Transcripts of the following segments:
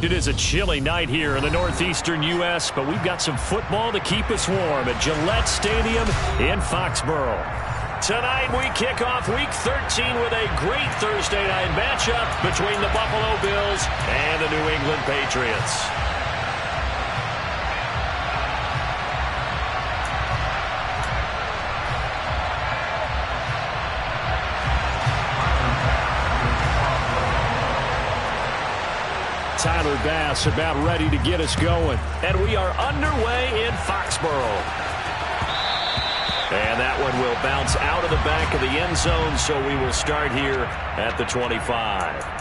It is a chilly night here in the northeastern U.S., but we've got some football to keep us warm at Gillette Stadium in Foxborough. Tonight we kick off Week 13 with a great Thursday night matchup between the Buffalo Bills and the New England Patriots. Tyler Bass about ready to get us going. And we are underway in Foxborough. And that one will bounce out of the back of the end zone, so we will start here at the 25.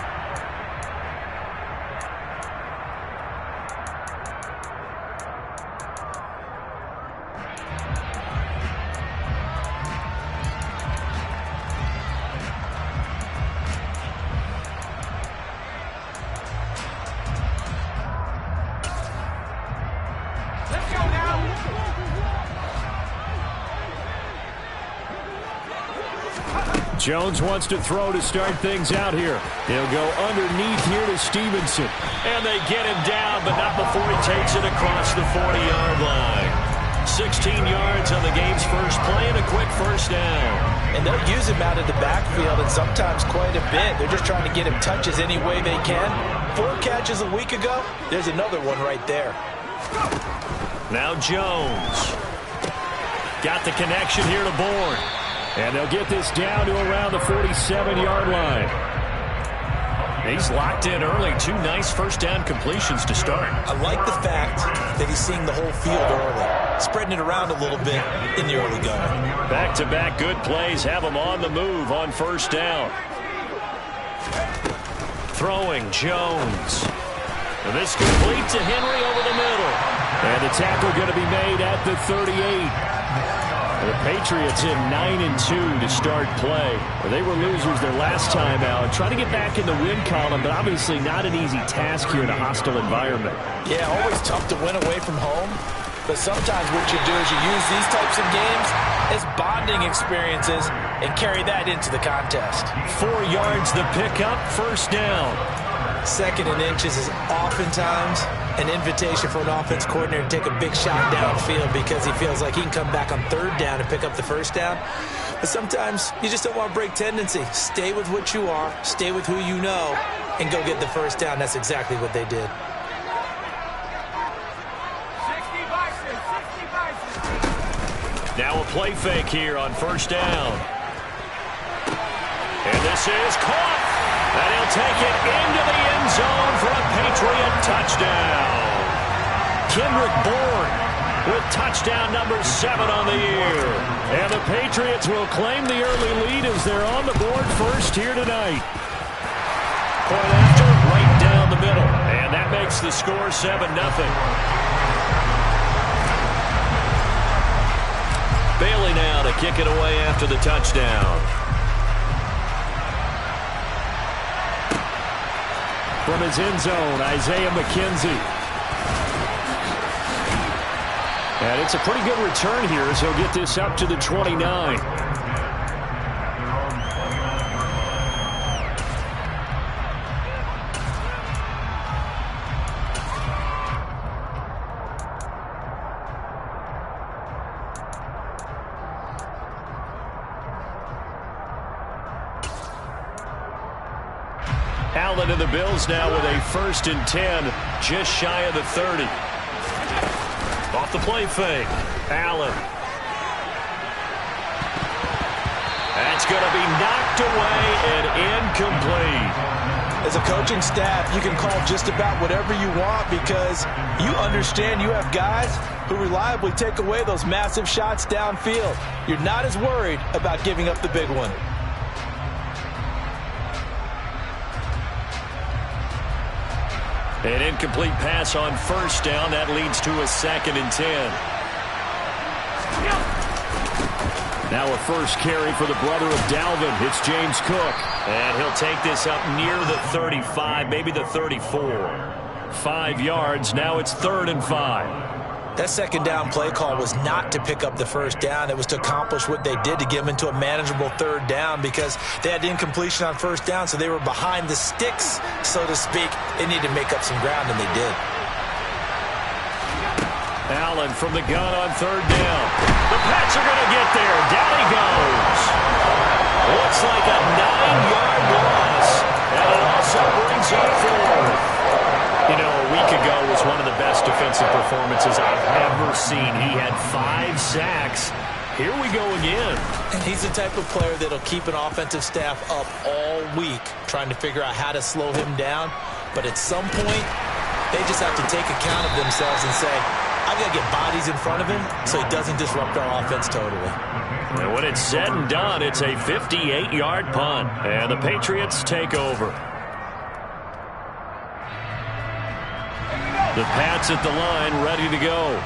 Jones wants to throw to start things out here. He'll go underneath here to Stevenson. And they get him down, but not before he takes it across the 40-yard line. 16 yards on the game's first play and a quick first down. And they'll use him out of the backfield and sometimes quite a bit. They're just trying to get him touches any way they can. 4 catches a week ago. There's another one right there. Now Jones. Got the connection here to Bourne. And they'll get this down to around the 47-yard line. He's locked in early. 2 nice first down completions to start. I like the fact that he's seeing the whole field early, spreading it around a little bit in the early going. Back-to-back good plays have him on the move on first down. Throwing Jones. And this complete to Henry over the middle. And the tackle going to be made at the 38. The Patriots in 9-2 to start play. They were losers their last time out. Trying to get back in the win column, but obviously not an easy task here in a hostile environment. Yeah, always tough to win away from home. But sometimes what you do is you use these types of games as bonding experiences and carry that into the contest. 4 yards the pickup, first down. 2nd and inches is oftentimes an invitation for an offense coordinator to take a big shot downfield because he feels like he can come back on 3rd down and pick up the first down. But sometimes you just don't want to break tendency. Stay with what you are, stay with who you know, and go get the first down. That's exactly what they did. Now a play fake here on first down. And this is caught. And he'll take it into the end zone for a Patriot touchdown. Kendrick Bourne with touchdown number 7 on the year. And the Patriots will claim the early lead as they're on the board first here tonight. Point after, right down the middle. And that makes the score 7-0. Bailey now to kick it away after the touchdown. From his end zone, Isaiah McKenzie. And it's a pretty good return here as he'll get this up to the 29. Allen and the Bills now with a 1st and 10, just shy of the 30. Off the play fake, Allen. That's going to be knocked away and incomplete. As a coaching staff, you can call just about whatever you want because you understand you have guys who reliably take away those massive shots downfield. You're not as worried about giving up the big one. An incomplete pass on first down. That leads to a 2nd and 10. Now a first carry for the brother of Dalvin. It's James Cook. And he'll take this up near the 35, maybe the 34. 5 yards. Now it's 3rd and 5. That second down play call was not to pick up the first down. It was to accomplish what they did, to get them into a manageable third down, because they had incompletion on first down, so they were behind the sticks, so to speak. They needed to make up some ground, and they did. Allen from the gun on third down. The Pats are going to get there. Down he goes. Looks like a 9-yard loss. And it also brings up fourth. You know, a week ago was one of the best defensive performances I've ever seen. He had 5 sacks. Here we go again. And he's the type of player that'll keep an offensive staff up all week trying to figure out how to slow him down. But at some point, they just have to take account of themselves and say, I've got to get bodies in front of him so he doesn't disrupt our offense totally. And when it's said and done, it's a 58-yard punt. And the Patriots take over. The Pats at the line, ready to go.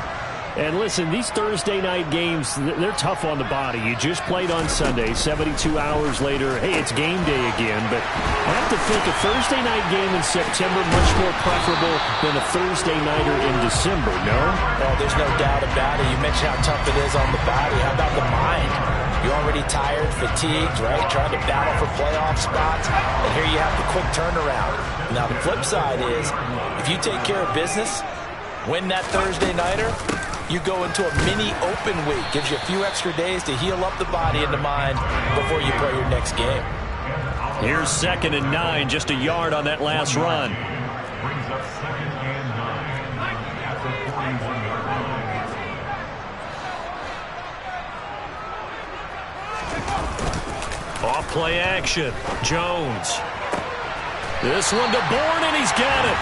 And listen, these Thursday night games, they're tough on the body. You just played on Sunday, 72 hours later, hey, it's game day again. But I have to think a Thursday night game in September much more preferable than a Thursday nighter in December, no? Oh, there's no doubt about it. You mentioned how tough it is on the body. How about the mind? You're already tired, fatigued, right? Trying to battle for playoff spots. And here you have the quick turnaround. Now, the flip side is, if you take care of business, win that Thursday nighter, you go into a mini open week. Gives you a few extra days to heal up the body and the mind before you play your next game. Here's 2nd and 9, just a yard on that last run. Off play action. Jones. This one to Bourne, and he's got it.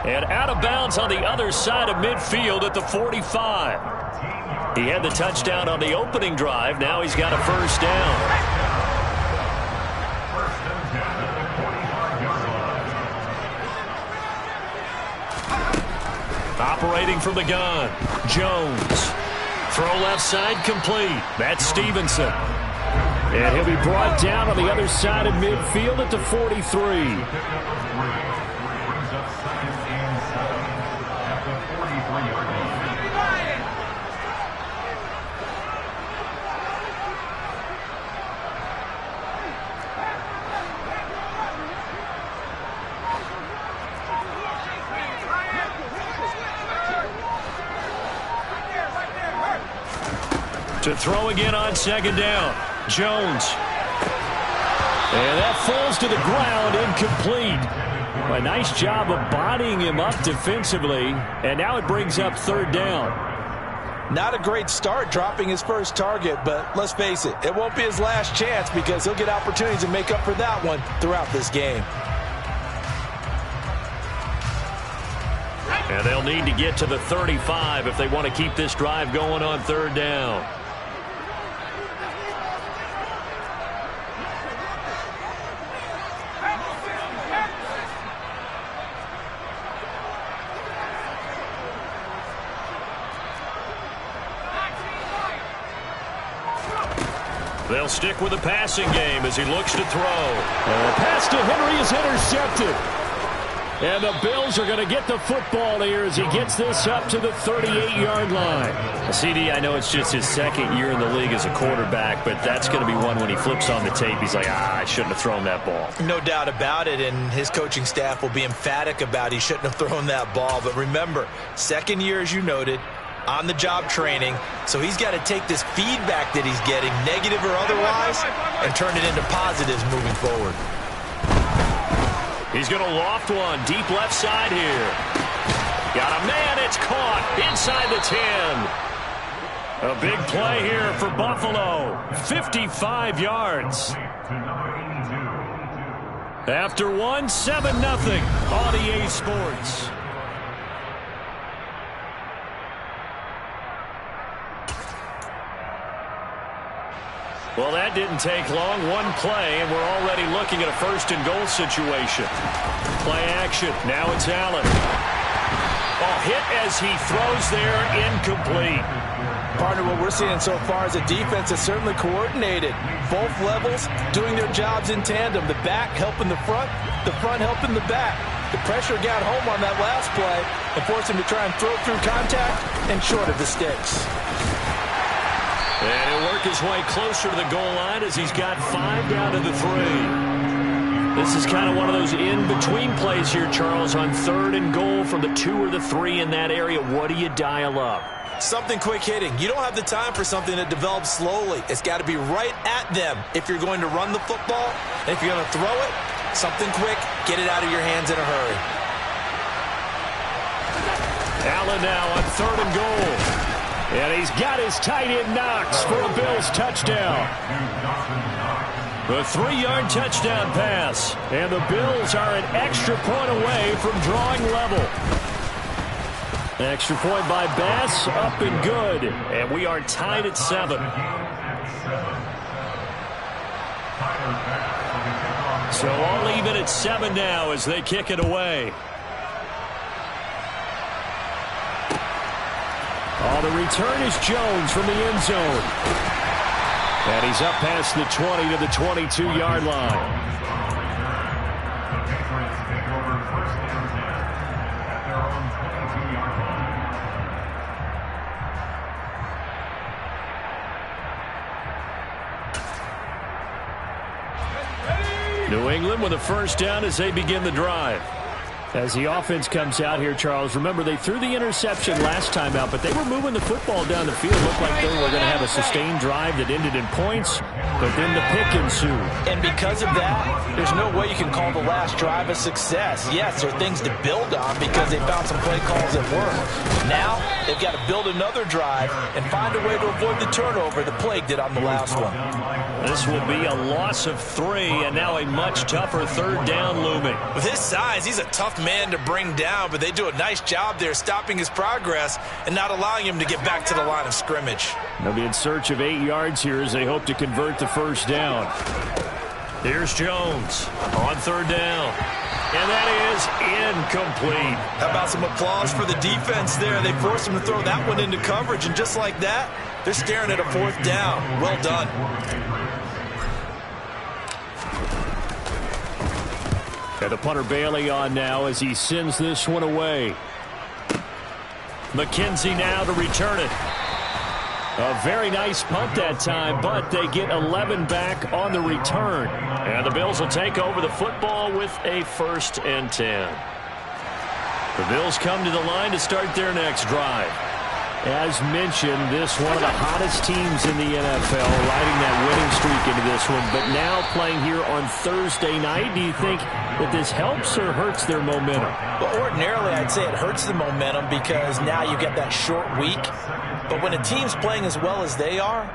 And out of bounds on the other side of midfield at the 45. He had the touchdown on the opening drive. Now he's got a first down. Operating from the gun. Jones. Throw left side complete. That's Stevenson. And he'll be brought down on the other side of midfield at the 43. To throw again on 2nd down. Jones. And that falls to the ground, incomplete. A nice job of bodying him up defensively. And now it brings up 3rd down. Not a great start dropping his first target, but let's face it, it won't be his last chance because he'll get opportunities to make up for that one throughout this game. And they'll need to get to the 35 if they want to keep this drive going on 3rd down. They'll stick with the passing game as he looks to throw. And the pass to Henry is intercepted. And the Bills are going to get the football here as he gets this up to the 38-yard line. CD, I know it's just his 2nd year in the league as a quarterback, but that's going to be one when he flips on the tape. He's like, I shouldn't have thrown that ball. No doubt about it, and his coaching staff will be emphatic about he shouldn't have thrown that ball. But remember, 2nd year, as you noted, on-the-job training, so he's got to take this feedback that he's getting, negative or otherwise, and turn it into positives moving forward. He's going to loft one deep left side here. Got a man, it's caught inside the 10. A big play here for Buffalo, 55 yards. After one, 7-0 on EA Sports. Well, that didn't take long. One play, and we're already looking at a 1st and goal situation. Play action. Now it's Allen. Oh, hit as he throws there, incomplete. Partner, what we're seeing so far is a defense that's certainly coordinated. Both levels doing their jobs in tandem. The back helping the front helping the back. The pressure got home on that last play and forced him to try and throw through contact and short of the sticks. And he'll work his way closer to the goal line as he's got 5 down to the 3. This is kind of one of those in-between plays here, Charles, on 3rd and goal from the 2 or the 3 in that area. What do you dial up? Something quick hitting. You don't have the time for something that develops slowly. It's got to be right at them if you're going to run the football. And if you're going to throw it, something quick, get it out of your hands in a hurry. Allen now on 3rd and goal. And he's got his tight end Knox for a Bills touchdown. The 3-yard touchdown pass. And the Bills are an extra point away from drawing level. Extra point by Bass, up and good. And we are tied at 7. So all even at 7 now as they kick it away. Oh, the return is Jones from the end zone. And he's up past the 20 to the 22-yard line. New England with a first down as they begin the drive. As the offense comes out here, Charles, remember they threw the interception last time out, but they were moving the football down the field. Looked like they were going to have a sustained drive that ended in points, but then the pick ensued. And because of that, there's no way you can call the last drive a success. Yes, there are things to build on because they found some play calls that work. Now, they've got to build another drive and find a way to avoid the turnover the plague did on the last one. This will be a loss of 3, and now a much tougher 3rd down looming. With his size, he's a tough man to bring down, but they do a nice job there stopping his progress and not allowing him to get back to the line of scrimmage. They'll be in search of 8 yards here as they hope to convert the first down. Here's Jones on 3rd down. And that is incomplete. How about some applause for the defense there? They forced him to throw that one into coverage, and just like that, they're staring at a 4th down. Well done. And the punter Bailey on now as he sends this one away. McKenzie now to return it. A very nice punt that time, but they get 11 back on the return. And the Bills will take over the football with a 1st and 10. The Bills come to the line to start their next drive. As mentioned, this one of the hottest teams in the NFL, riding that winning streak into this one, but now playing here on Thursday night. Do you think that this helps or hurts their momentum? Well, ordinarily, I'd say it hurts the momentum because now you get that short week. But when a team's playing as well as they are,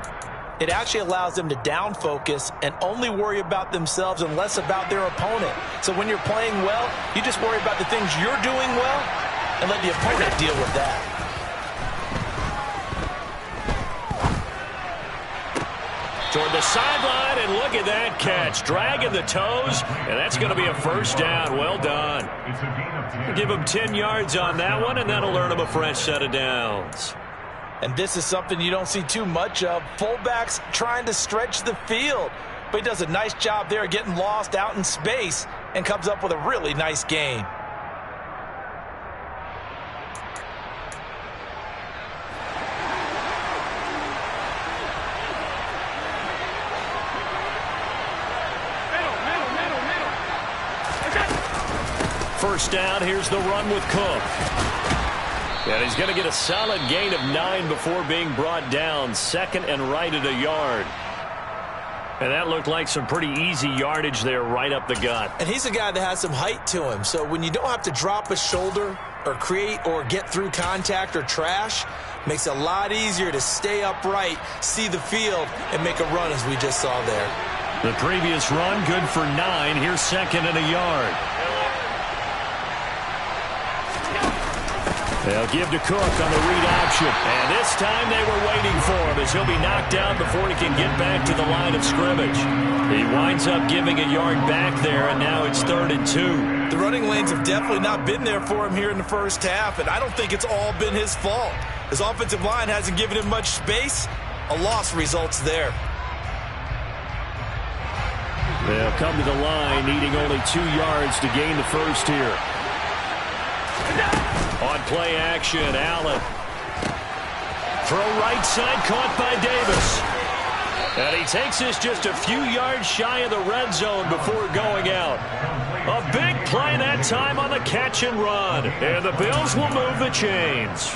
it actually allows them to down focus and only worry about themselves and less about their opponent. So when you're playing well, you just worry about the things you're doing well and let the opponent deal with that. Toward the sideline, and look at that catch. Dragging the toes, and that's going to be a first down. Well done. Give him 10 yards on that one, and that'll earn him a fresh set of downs. And this is something you don't see too much of. Fullbacks trying to stretch the field. But he does a nice job there getting lost out in space and comes up with a really nice gain. First down, here's the run with Cook. And he's going to get a solid gain of 9 before being brought down. 2nd and right at a yard. And that looked like some pretty easy yardage there right up the gut. And he's a guy that has some height to him. So when you don't have to drop a shoulder or create or get through contact or trash, makes it a lot easier to stay upright, see the field, and make a run as we just saw there. The previous run, good for 9. Here's 2nd and a yard. They'll give to Cook on the read option. And this time they were waiting for him as he'll be knocked down before he can get back to the line of scrimmage. He winds up giving a yard back there, and now it's 3rd and 2. The running lanes have definitely not been there for him here in the first half, and I don't think it's all been his fault. His offensive line hasn't given him much space. A loss results there. They'll come to the line needing only 2 yards to gain the first here. On play action, Allen. Throw right side caught by Davis. And he takes this just a few yards shy of the red zone before going out. A big play that time on the catch and run. And the Bills will move the chains.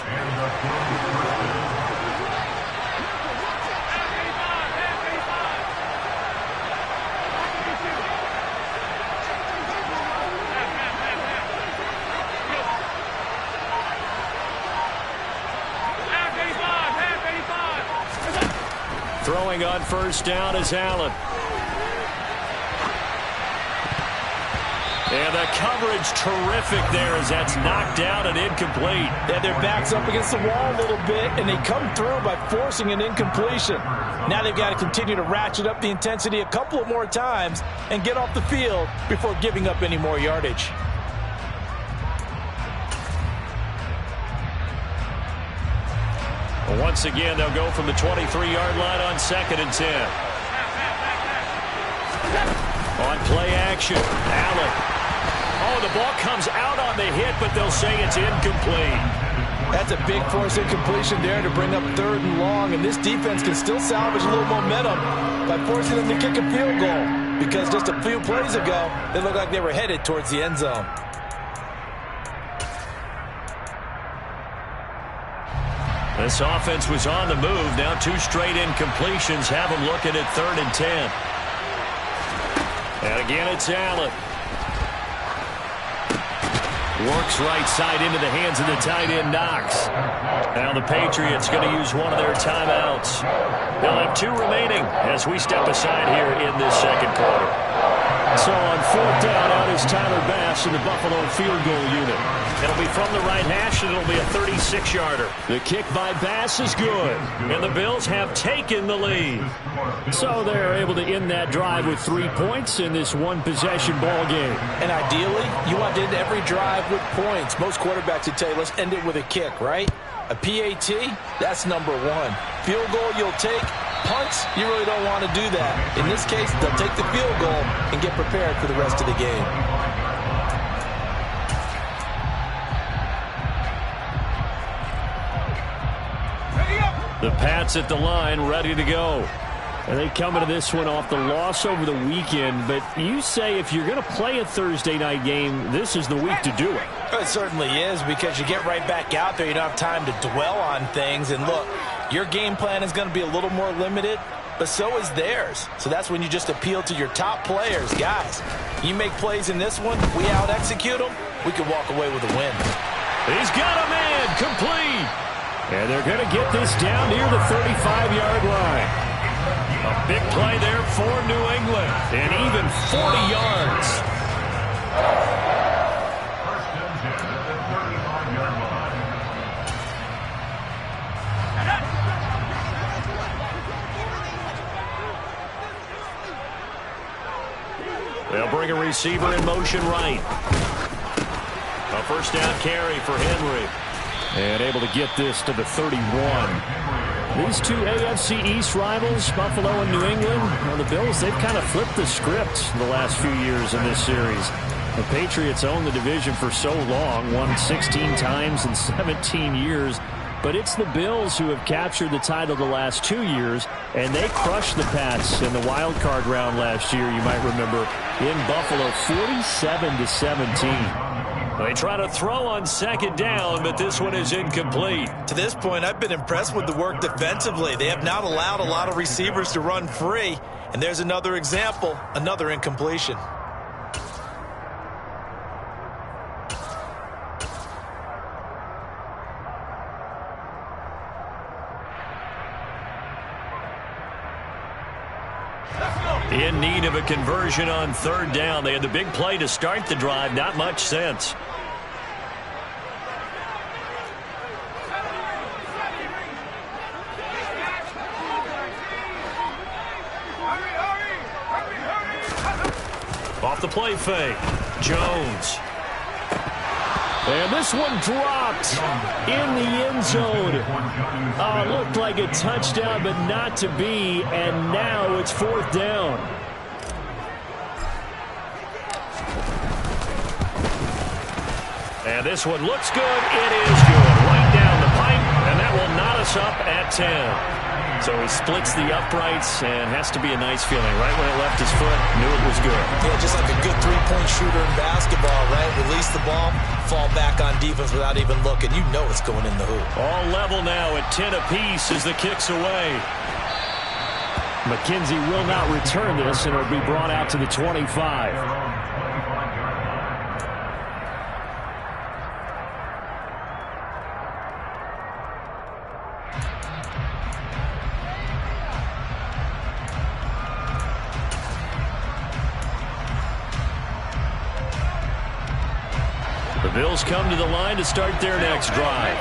Throwing on first down is Allen. And the coverage terrific there as that's knocked down and incomplete. Yeah, their back's up against the wall a little bit, and they come through by forcing an incompletion. Now they've got to continue to ratchet up the intensity a couple of more times and get off the field before giving up any more yardage. Once again, they'll go from the 23-yard line on 2nd and 10. On play action, Allen. Oh, the ball comes out on the hit, but they'll say it's incomplete. That's a big force incompletion there to bring up 3rd and long, and this defense can still salvage a little momentum by forcing them to kick a field goal, because just a few plays ago, they looked like they were headed towards the end zone. This offense was on the move. Now 2 straight incompletions have them looking at 3rd and 10. And again, it's Allen. Works right side into the hands of the tight end, Knox. Now the Patriots going to use one of their timeouts. They'll have 2 remaining as we step aside here in this 2nd quarter. So on 4th down, out is Tyler Bass in the Buffalo field goal unit. It'll be from the right hash, and it'll be a 36-yarder. The kick by Bass is good. And the Bills have taken the lead. So they're able to end that drive with 3 points in this one-possession ball game. And ideally, you want to end every drive with points. Most quarterbacks would tell you, let's end it with a kick, right? A PAT, that's number 1. Field goal you'll take. Punts, you really don't want to do that. In this case, they'll take the field goal and get prepared for the rest of the game. The Pats at the line, ready to go. And they come into this one off the loss over the weekend, but you say if you're going to play a Thursday night game, this is the week to do it. It certainly is, because you get right back out there. You don't have time to dwell on things. And look, your game plan is going to be a little more limited, but so is theirs. So that's when you just appeal to your top players. Guys, you make plays in this one, we out-execute them, we can walk away with a win. He's got a man, complete. And they're going to get this down near the 35-yard line. A big play there for New England, and even 40 yards. They'll bring a receiver in motion right. A first down carry for Henry. And able to get this to the 31. These 2 AFC East rivals, Buffalo and New England, well, the Bills, they've kind of flipped the script the last few years in this series. The Patriots own the division for so long, won 16 times in 17 years. But it's the Bills who have captured the title the last 2 years, and they crushed the Pats in the wild card round last year, you might remember, in Buffalo, 47-17. They try to throw on 2nd down, but this one is incomplete. To this point, I've been impressed with the work defensively. They have not allowed a lot of receivers to run free. And there's another example, another incompletion. In need of a conversion on 3rd down. They had the big play to start the drive. Not much sense. Off the play fake. Jones. And this one dropped in the end zone. Looked like a touchdown, but not to be. And now it's 4th down. And this one looks good. It is good. Right down the pipe, and that will knot us up at 10. So he splits the uprights, and has to be a nice feeling. Right when it left his foot, knew it was good. Yeah, just like a good three-point shooter in basketball, right? Release the ball, fall back on defense without even looking. You know it's going in the hoop. All level now at 10 apiece as the kick's away. McKenzie will not return this, and it'll be brought out to the 25. The Bills come to the line to start their next drive.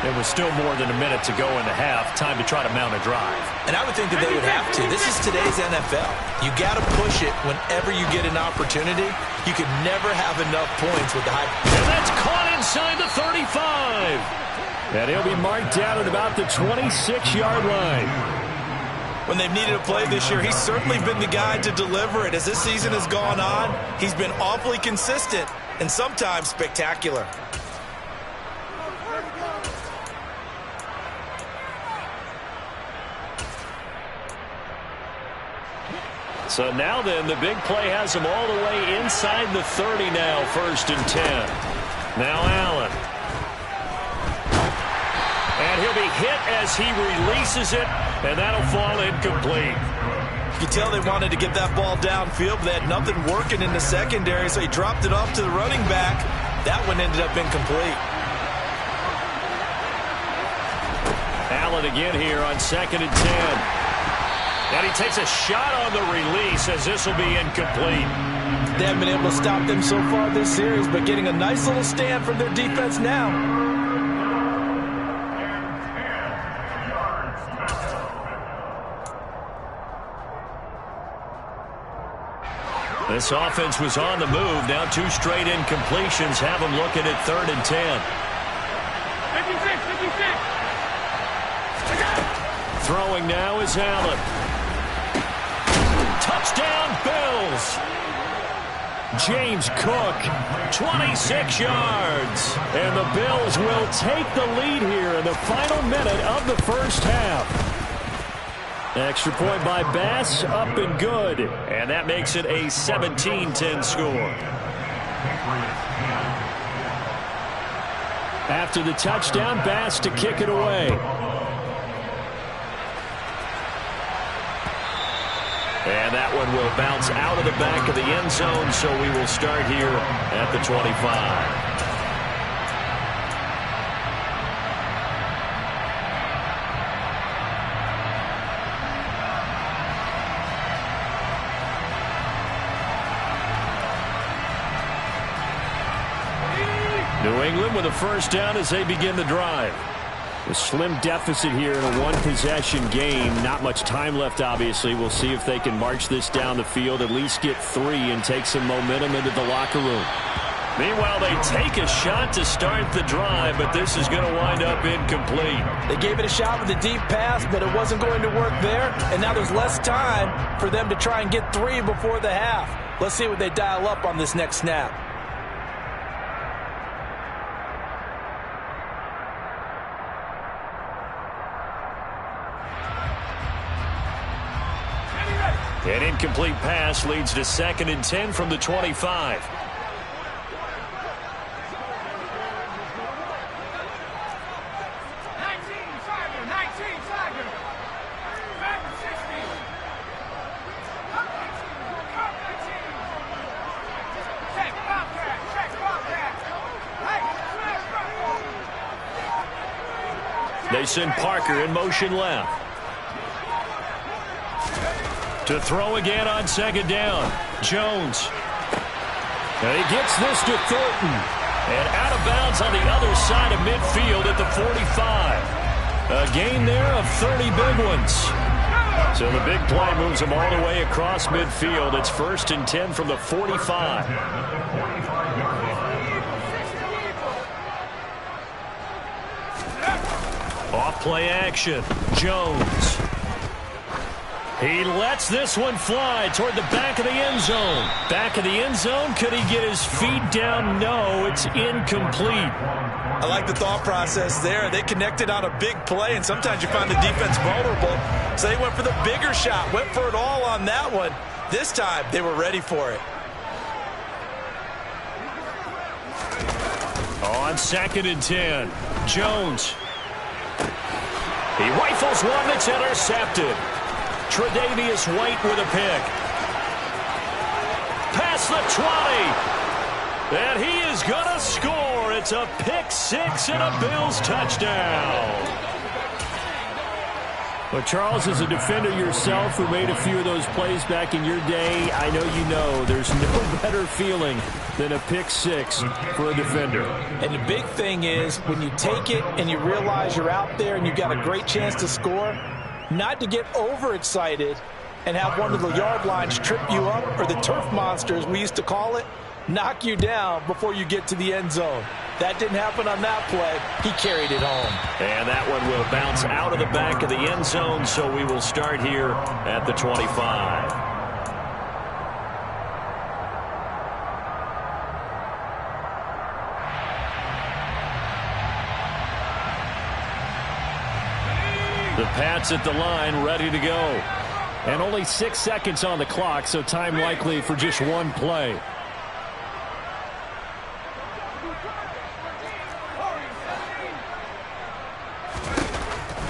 There was still more than a minute to go in the half. Time to try to mount a drive. And I would think that they would have to. This is today's NFL. You got to push it whenever you get an opportunity. You can never have enough points with the high. And that's caught inside the 35. And he'll be marked down at about the 26-yard line. When they've needed a play this year, he's certainly been the guy to deliver it. As this season has gone on, he's been awfully consistent and sometimes spectacular. So now then, the big play has him all the way inside the 30 now, 1st and 10. Now Allen. And he'll be hit as he releases it, and that'll fall incomplete. You can tell they wanted to get that ball downfield, but they had nothing working in the secondary, so he dropped it off to the running back. That one ended up incomplete. Allen again here on 2nd and 10. And he takes a shot on the release as this will be incomplete. They haven't been able to stop them so far this series, but getting a nice little stand from their defense now. This offense was on the move. Now 2 straight incompletions have them looking at 3rd and 10. 56. Throwing now is Allen. Touchdown, Bills. James Cook, 26 yards. And the Bills will take the lead here in the final minute of the first half. Extra point by Bass, up and good. And that makes it a 17-10 score. After the touchdown, Bass to kick it away. And that one will bounce out of the back of the end zone, so we will start here at the 25. New England with a first down as they begin the drive. A slim deficit here in a one-possession game. Not much time left, obviously. We'll see if they can march this down the field, at least get 3 and take some momentum into the locker room. Meanwhile, they take a shot to start the drive, but this is going to wind up incomplete. They gave it a shot with a deep pass, but it wasn't going to work there. And now there's less time for them to try and get 3 before the half. Let's see what they dial up on this next snap. An incomplete pass leads to 2nd and 10 from the 25. They send Parker in motion left. To throw again on 2nd down. Jones. And he gets this to Thornton. And out of bounds on the other side of midfield at the 45. A gain there of 30 big ones. So the big play moves them all the way across midfield. It's 1st and 10 from the 45. Off play action. Jones. He lets this one fly toward the back of the end zone. Back of the end zone. Could he get his feet down? No, it's incomplete. I like the thought process there. They connected on a big play, and sometimes you find the defense vulnerable. So they went for the bigger shot, went for it all on that one. This time, they were ready for it. On 2nd and 10, Jones. He rifles one that's intercepted. Tre'Davious White with a pick. Past the 20. And he is going to score. It's a pick six and a Bills touchdown. Well, Charles, as a defender yourself who made a few of those plays back in your day, I know you know there's no better feeling than a pick six for a defender. And the big thing is when you take it and you realize you're out there and you've got a great chance to score, not to get overexcited and have one of the yard lines trip you up, or the turf monsters we used to call it, knock you down before you get to the end zone. That didn't happen on that play. He carried it home. And that one will bounce out of the back of the end zone, so we will start here at the 25. The Pats at the line, ready to go. And only 6 seconds on the clock, so time likely for just one play.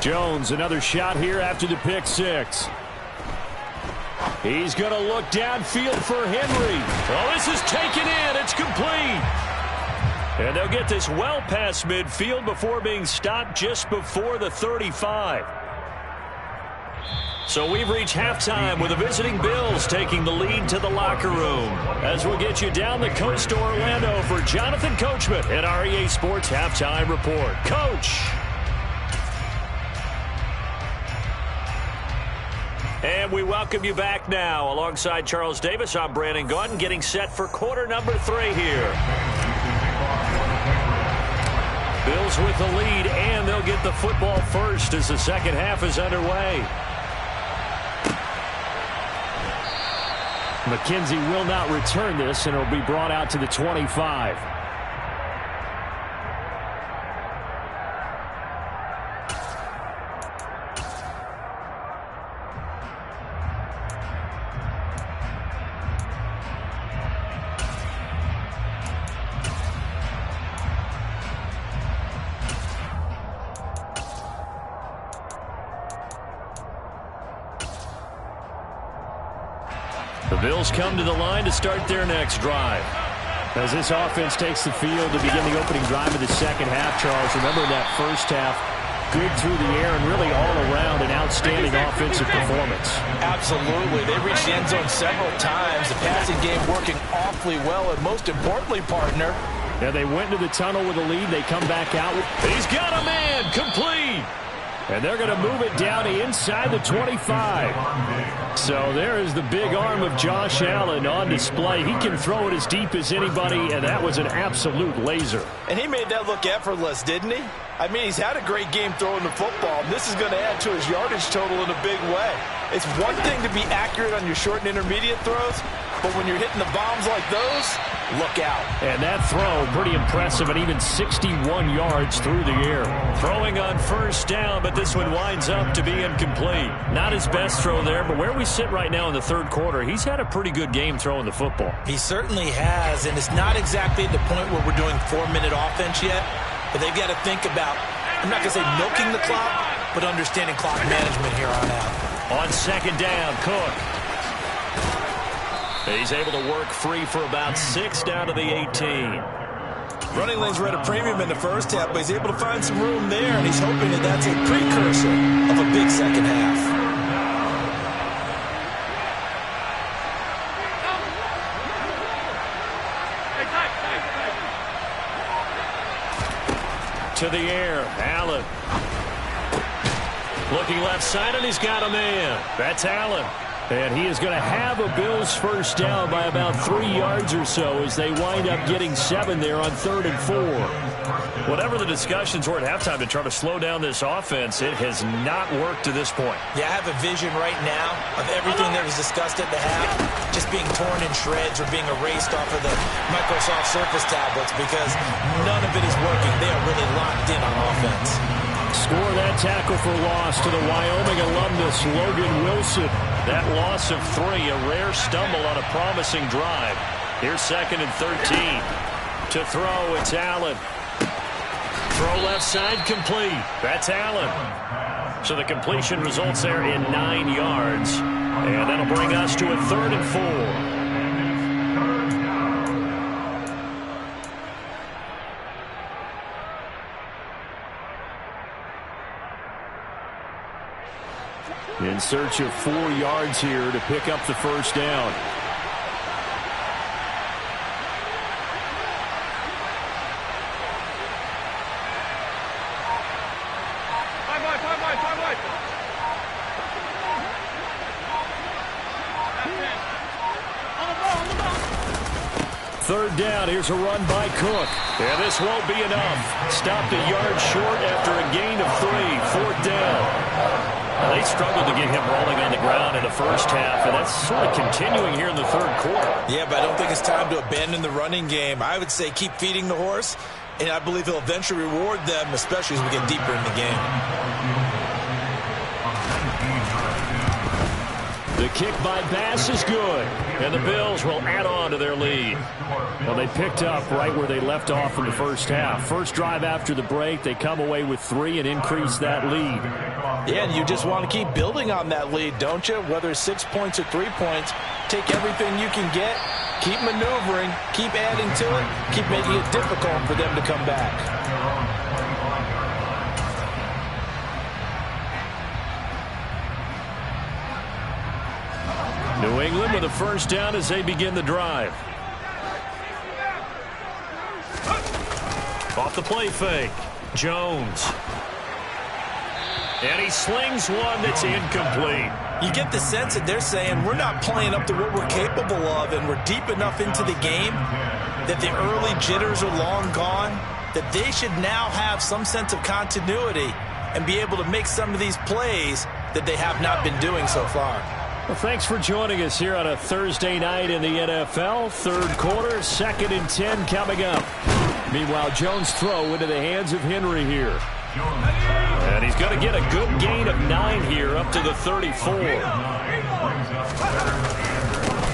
Jones, another shot here after the pick six. He's going to look downfield for Henry. Oh, this is taken in. It's complete. And they'll get this well past midfield before being stopped just before the 35. So we've reached halftime with the visiting Bills taking the lead to the locker room. As we'll get you down the coast to Orlando for Jonathan Coachman at our EA Sports Halftime Report. Coach. And we welcome you back now. Alongside Charles Davis, I'm Brandon Gaudin, getting set for quarter number 3 here. Bills with the lead, and they'll get the football first as the second half is underway. McKenzie will not return this, and it'll be brought out to the 25. The Bills come to the line to start their next drive. As this offense takes the field to begin the opening drive of the second half, Charles, remember that first half, good through the air and really all around an outstanding offensive performance. Absolutely. They reached the end zone several times. The passing game working awfully well, and most importantly, partner. Yeah, they went into the tunnel with a lead. They come back out. He's got a man, complete. And they're going to move it down to inside the 25. So there is the big arm of Josh Allen on display. He can throw it as deep as anybody, and that was an absolute laser. And he made that look effortless, didn't he? I mean, he's had a great game throwing the football. This is going to add to his yardage total in a big way. It's one thing to be accurate on your short and intermediate throws, but when you're hitting the bombs like those, look out. And that throw, pretty impressive, and even 61 yards through the air. Throwing on first down, but this one winds up to be incomplete. Not his best throw there, but where we sit right now in the third quarter, he's had a pretty good game throwing the football. He certainly has, and it's not exactly the point where we're doing 4-minute offense yet, but they've got to think about, I'm not going to say milking the clock, but understanding clock management here on out. On second down, Cook. He's able to work free for about 6 down to the 18. Running lanes were at a premium in the first half, but he's able to find some room there, and he's hoping that that's a precursor of a big second half. To the air, Allen. Looking left side, and he's got a man. That's Allen. And he is going to have a Bills first down by about 3 yards or so as they wind up getting 7 there on 3rd and 4. Whatever the discussions were at halftime to try to slow down this offense, it has not worked to this point. Yeah, I have a vision right now of everything that was discussed at the half just being torn in shreds or being erased off of the Microsoft Surface tablets because none of it is working. They are really locked in on offense. Score that tackle for loss to the Wyoming alumnus, Logan Wilson. That loss of 3, a rare stumble on a promising drive. Here's 2nd and 13. To throw, it's Allen. Throw left side complete. That's Allen. So the completion results there in 9 yards. And that'll bring us to a 3rd and 4. In search of 4 yards here to pick up the first down. Third down, here's a run by Cook. And this won't be enough. Stopped a yard short after a gain of 3. 4th down. They struggled to get him rolling on the ground in the first half, and that's sort of continuing here in the 3rd quarter. Yeah, but I don't think it's time to abandon the running game. I would say keep feeding the horse, and I believe he'll eventually reward them, especially as we get deeper in the game. The kick by Bass is good, and the Bills will add on to their lead. Well, they picked up right where they left off in the first half. First drive after the break, they come away with 3 and increase that lead. Yeah, and you just want to keep building on that lead, don't you? Whether it's 6 points or 3 points, take everything you can get, keep maneuvering, keep adding to it, keep making it difficult for them to come back. New England with a first down as they begin the drive. Off the play fake. Jones. And he slings one that's incomplete. You get the sense that they're saying we're not playing up to what we're capable of, and we're deep enough into the game that the early jitters are long gone, that they should now have some sense of continuity and be able to make some of these plays that they have not been doing so far. Well, thanks for joining us here on a Thursday night in the NFL. 3rd quarter, 2nd and 10 coming up. Meanwhile, Jones' throw into the hands of Henry here. And he's going to get a good gain of 9 here up to the 34.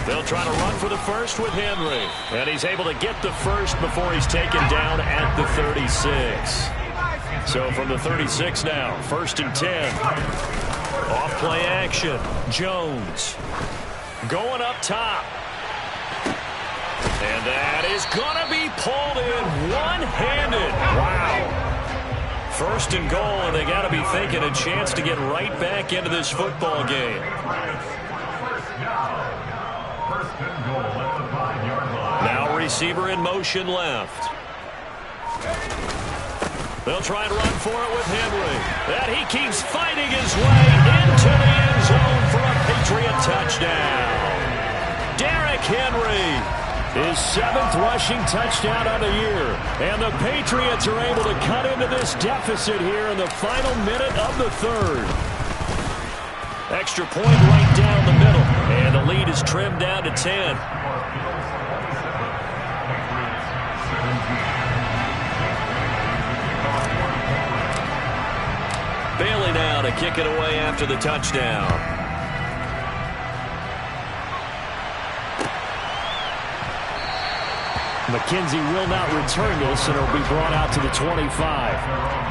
They'll try to run for the first with Henry. And he's able to get the first before he's taken down at the 36. So from the 36 now, 1st and 10. Off play action. Jones going up top. And that is going to be pulled in one-handed. Wow. 1st and goal, and they got to be thinking a chance to get right back into this football game. Now receiver in motion left. They'll try and run for it with Henry. And he keeps fighting his way into the end zone for a Patriot touchdown. Derrick Henry, his 7th rushing touchdown of the year. And the Patriots are able to cut into this deficit here in the final minute of the 3rd. Extra point right down the middle. And the lead is trimmed down to 10. Bailey now to kick it away after the touchdown. McKenzie will not return this, and it'll be brought out to the 25.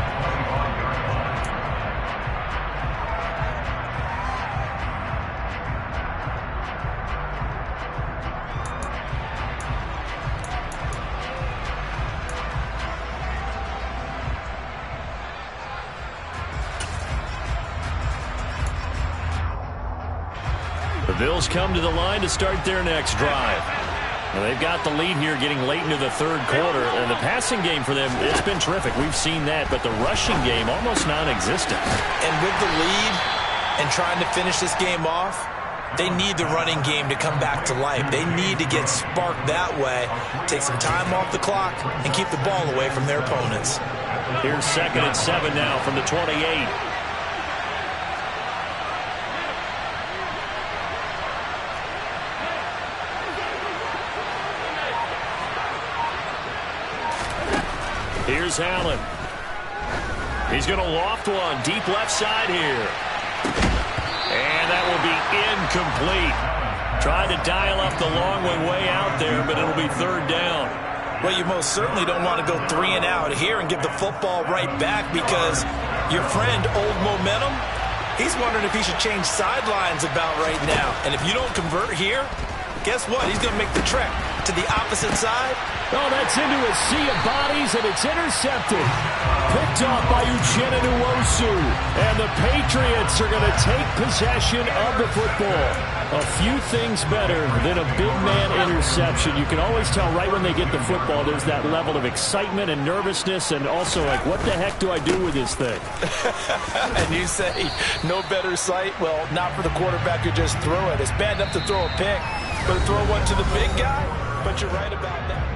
The Bills come to the line to start their next drive. Well, they've got the lead here getting late into the 3rd quarter, and the passing game for them, it's been terrific. We've seen that, but the rushing game almost non-existent. And with the lead and trying to finish this game off, They need the running game to come back to life. They need to get sparked that way, take some time off the clock, and keep the ball away from their opponents. Here's 2nd and 7 now from the 28. Here's Allen. He's going to loft one deep left side here. And that will be incomplete. Tried to dial up the long way out there, but it'll be 3rd down. Well, you most certainly don't want to go 3 and out here and give the football right back because your friend, Old Momentum, he's wondering if he should change sidelines about right now. And if you don't convert here, guess what? He's going to make the trek to the opposite side. Oh, that's into a sea of bodies, and it's intercepted. Picked off by Uchenna Nwosu. And the Patriots are going to take possession of the football. A few things better than a big man interception. You can always tell right when they get the football, there's that level of excitement and nervousness, and also like, what the heck do I do with this thing? And you say, no better sight? Well, not for the quarterback who just threw it. It's bad enough to throw a pick, but to throw one to the big guy? But you're right about that.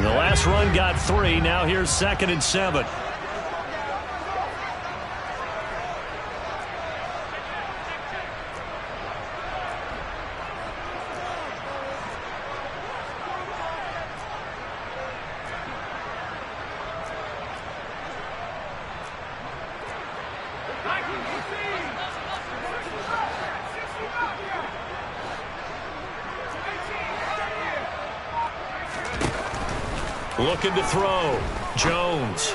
The last run got 3. Now here's 2nd and 7. Looking to throw. Jones.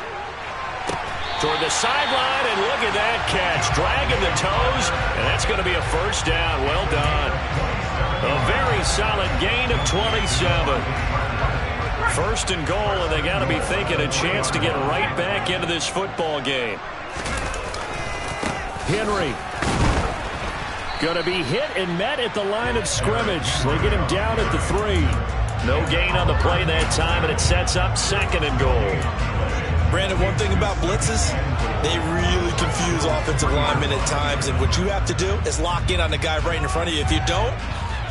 Toward the sideline, and look at that catch. Dragging the toes, and that's going to be a 1st down. Well done. A very solid gain of 27. 1st and goal, and they got to be thinking a chance to get right back into this football game. Henry. Going to be hit and met at the line of scrimmage. They get him down at the 3. No gain on the play that time, and it sets up 2nd and goal. Brandon, one thing about blitzes, they really confuse offensive linemen at times, and what you have to do is lock in on the guy right in front of you. If you don't,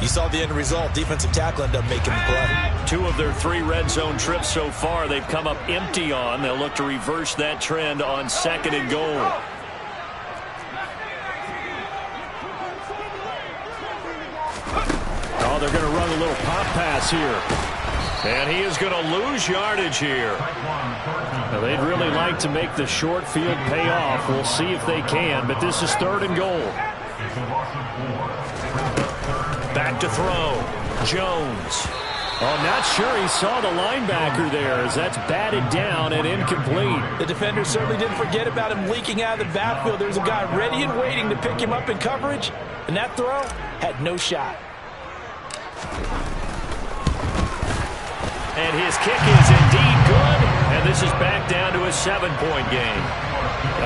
you saw the end result. Defensive tackle ended up making the play. 2 of their 3 red zone trips so far they've come up empty on. They'll look to reverse that trend on 2nd and goal. Oh, they're going to run a little pop pass here. And he is going to lose yardage here. Now, they'd really like to make the short field pay off. We'll see if they can, but this is 3rd and goal. Back to throw. Jones. Oh, not sure he saw the linebacker there as that's batted down and incomplete. The defender certainly didn't forget about him leaking out of the backfield. There's a guy ready and waiting to pick him up in coverage, and that throw had no shot. And his kick is indeed good, and this is back down to a 7-point game.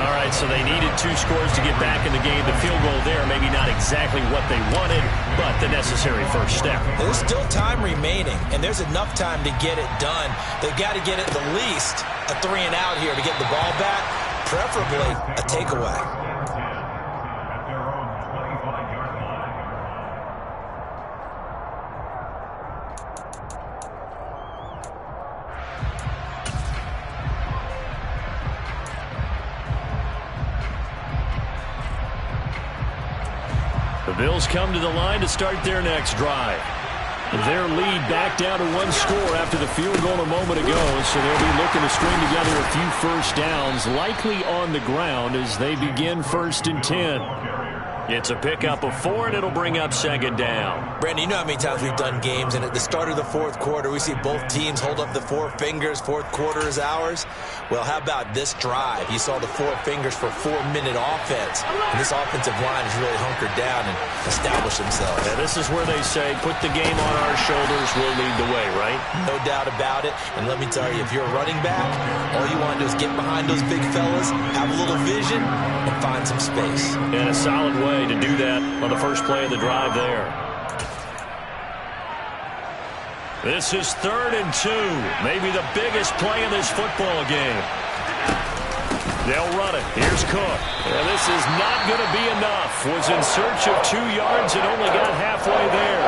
All right, so they needed 2 scores to get back in the game. The field goal there, maybe not exactly what they wanted, but the necessary 1st step. There's still time remaining, and there's enough time to get it done. They've got to get at the least a 3 and out here to get the ball back, preferably a takeaway. The Bills come to the line to start their next drive. Their lead back down to 1 score after the field goal a moment ago, so they'll be looking to string together a few 1st downs, likely on the ground as they begin 1st and 10. It's a pickup of 4, and it'll bring up 2nd down. Brandon, you know how many times we've done games, and at the start of the 4th quarter, we see both teams hold up the 4 fingers, 4th quarter is ours. Well, how about this drive? You saw the 4 fingers for 4-minute offense, and this offensive line has really hunkered down and established themselves. Yeah, this is where they say, put the game on our shoulders, we'll lead the way, right? No doubt about it, and let me tell you, if you're a running back, all you want to do is get behind those big fellas, have a little vision, and find some space. In a solid way. way to do that on the first play of the drive there. This is 3rd and 2. Maybe the biggest play in this football game. They'll run it. Here's Cook. And this is not going to be enough. Was in search of 2 yards and only got halfway there.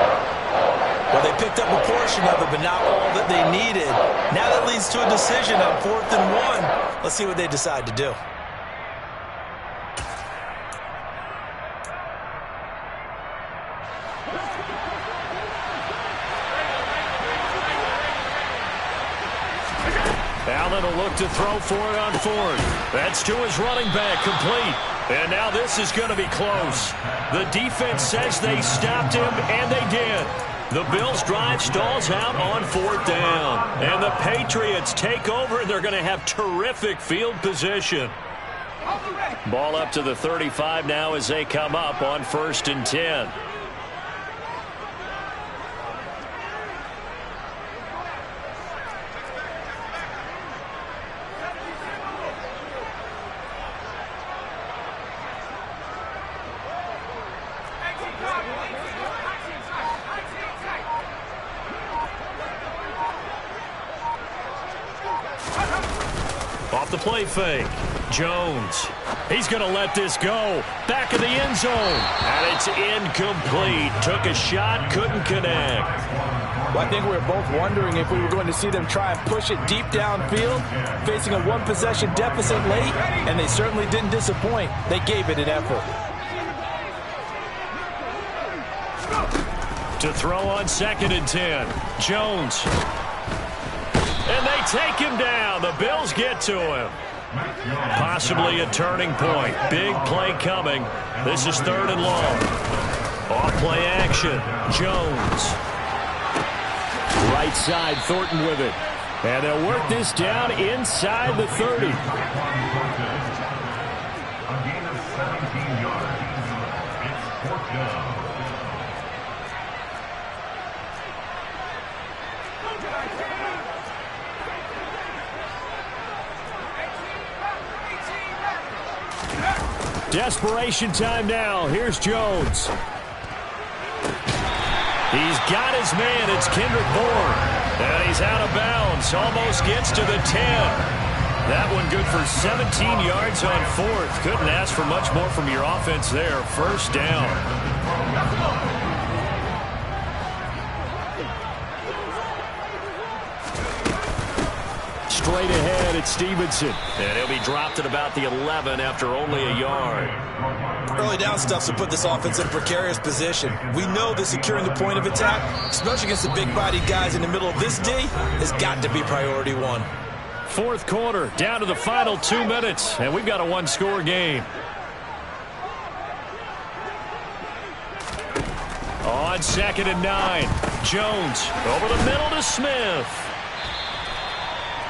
Well, they picked up a portion of it, but not all that they needed. Now that leads to a decision on 4th and 1. Let's see what they decide to do. Allen will look to throw for it on 4th. That's to his running back, complete. And now this is going to be close. The defense says they stopped him, and they did. The Bills' drive stalls out on 4th down. And the Patriots take over, and they're going to have terrific field position. Ball up to the 35 now as they come up on 1st and 10. Off the play fake. Jones. He's going to let this go. Back of the end zone. And it's incomplete. Took a shot, couldn't connect. Well, I think we were both wondering if we were going to see them try and push it deep downfield, facing a 1-possession deficit late, and they certainly didn't disappoint. They gave it an effort. To throw on 2nd and 10. Jones. And they take him down. The Bills get to him. Possibly a turning point. Big play coming. This is 3rd and long. Off play action. Jones. Right side, Thornton with it. And they'll work this down inside the 30. Desperation time now. Here's Jones. He's got his man. It's Kendrick Bourne. And he's out of bounds. Almost gets to the 10. That one good for 17 yards on 4th. Couldn't ask for much more from your offense there. 1st down. Straight ahead, it's Stevenson. And he'll be dropped at about the 11 after only a yard. Early down stuff to put this offense in a precarious position. We know that securing the point of attack, especially against the big-bodied guys in the middle of this D, has got to be priority 1. 4th quarter, down to the final 2 minutes, and we've got a 1-score game. On 2nd and 9, Jones over the middle to Smith.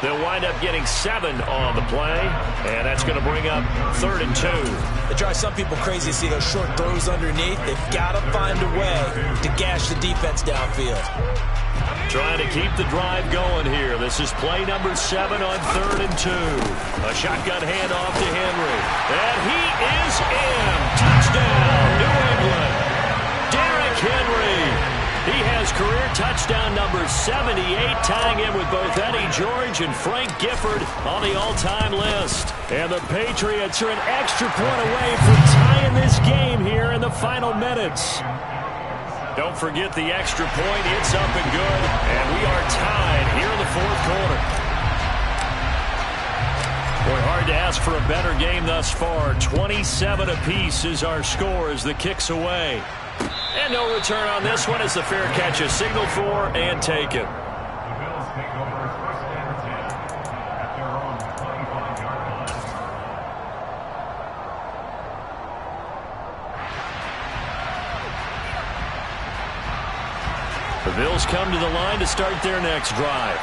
They'll wind up getting 7 on the play, and that's going to bring up 3rd and 2. It drives some people crazy to see those short throws underneath. They've got to find a way to gash the defense downfield. Trying to keep the drive going here. This is play number 7 on 3rd and 2. A shotgun handoff to Henry. And he is in. Touchdown, New England. Derrick Henry. He has career touchdown number 78, tying him with both Eddie George and Frank Gifford on the all-time list. And the Patriots are an extra point away from tying this game here in the final minutes. Don't forget the extra point. It's up and good. And we are tied here in the 4th quarter. Boy, hard to ask for a better game thus far. 27 apiece is our score as the kick's away. And no return on this one as the fair catch is signaled for and taken. The Bills come to the line to start their next drive.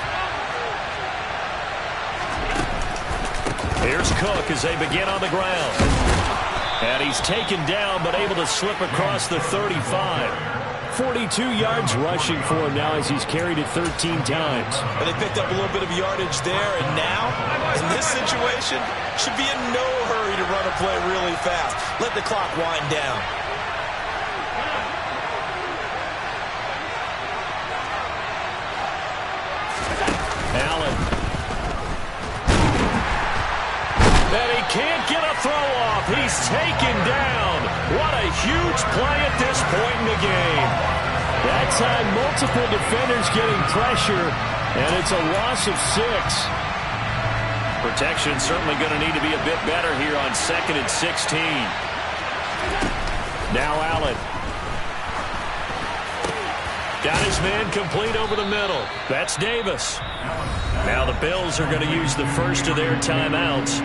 Here's Cook as they begin on the ground. And he's taken down but able to slip across the 35. 42 yards rushing for him now as he's carried it 13 times. And they picked up a little bit of yardage there, and now, in this situation, should be in no hurry to run a play really fast. Let the clock wind down. Allen. And he can't get a throw off. He's taken down. What a huge play at this point in the game. That time, multiple defenders getting pressure, and it's a loss of 6. Protection certainly going to need to be a bit better here on 2nd and 16. Now Allen. Got his man complete over the middle. That's Davis. Now the Bills are going to use the first of their timeouts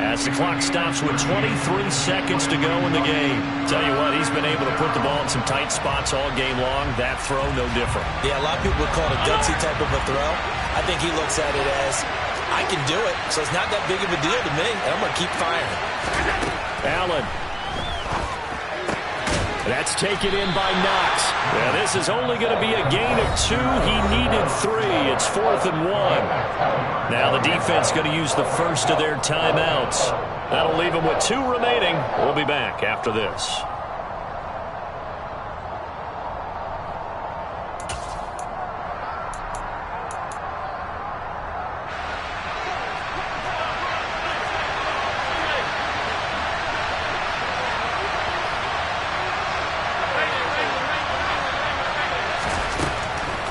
as the clock stops with 23 seconds to go in the game. Tell you what, he's been able to put the ball in some tight spots all game long. That throw, no different. Yeah, a lot of people would call it a gutsy type of a throw. I think he looks at it as, I can do it, so it's not that big of a deal to me, and I'm going to keep firing. Allen. That's taken in by Knox. Yeah, this is only going to be a gain of 2. He needed 3. It's 4th and 1. Now the defense going to use the first of their timeouts. That'll leave them with 2 remaining. We'll be back after this.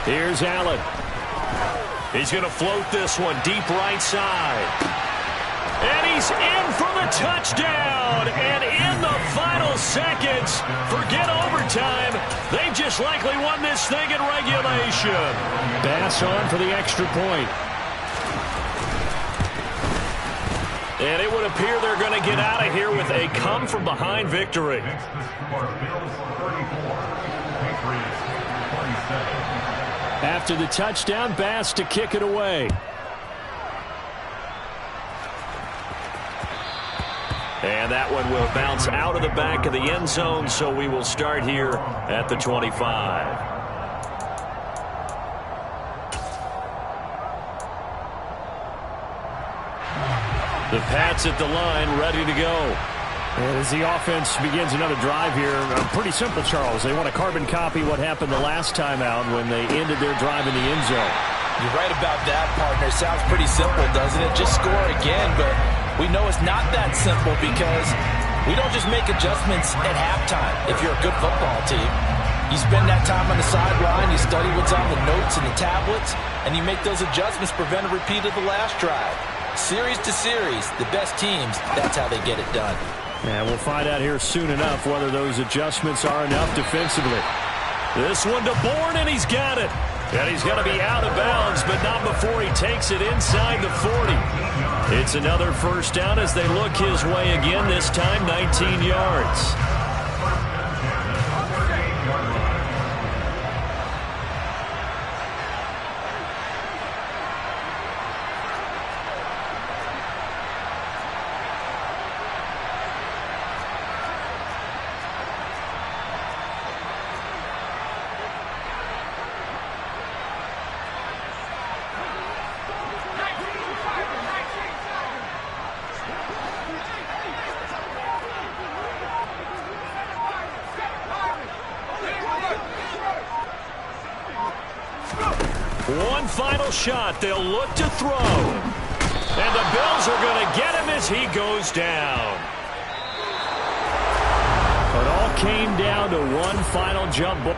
Here's Allen. He's going to float this one deep right side. And he's in for the touchdown. And in the final seconds, forget overtime. They just likely won this thing in regulation. Bass on for the extra point. And it would appear they're going to get out of here with a come-from-behind victory. After the touchdown, Bass to kick it away. And that one will bounce out of the back of the end zone, so we will start here at the 25. The Pats at the line, ready to go. And as the offense begins another drive here, pretty simple, Charles. They want to carbon copy what happened the last time out when they ended their drive in the end zone. You're right about that, partner. Sounds pretty simple, doesn't it? Just score again, but we know it's not that simple because we don't just make adjustments at halftime if you're a good football team. You spend that time on the sideline, you study what's on the notes and the tablets, and you make those adjustments, prevent a repeat of the last drive. Series to series, the best teams, that's how they get it done. And we'll find out here soon enough whether those adjustments are enough defensively. This one to Bourne, and he's got it. And he's going to be out of bounds, but not before he takes it inside the 40. It's another first down as they look his way again, this time 19 yards. One final shot. They'll look to throw. And the Bills are going to get him as he goes down. It all came down to one final jump ball.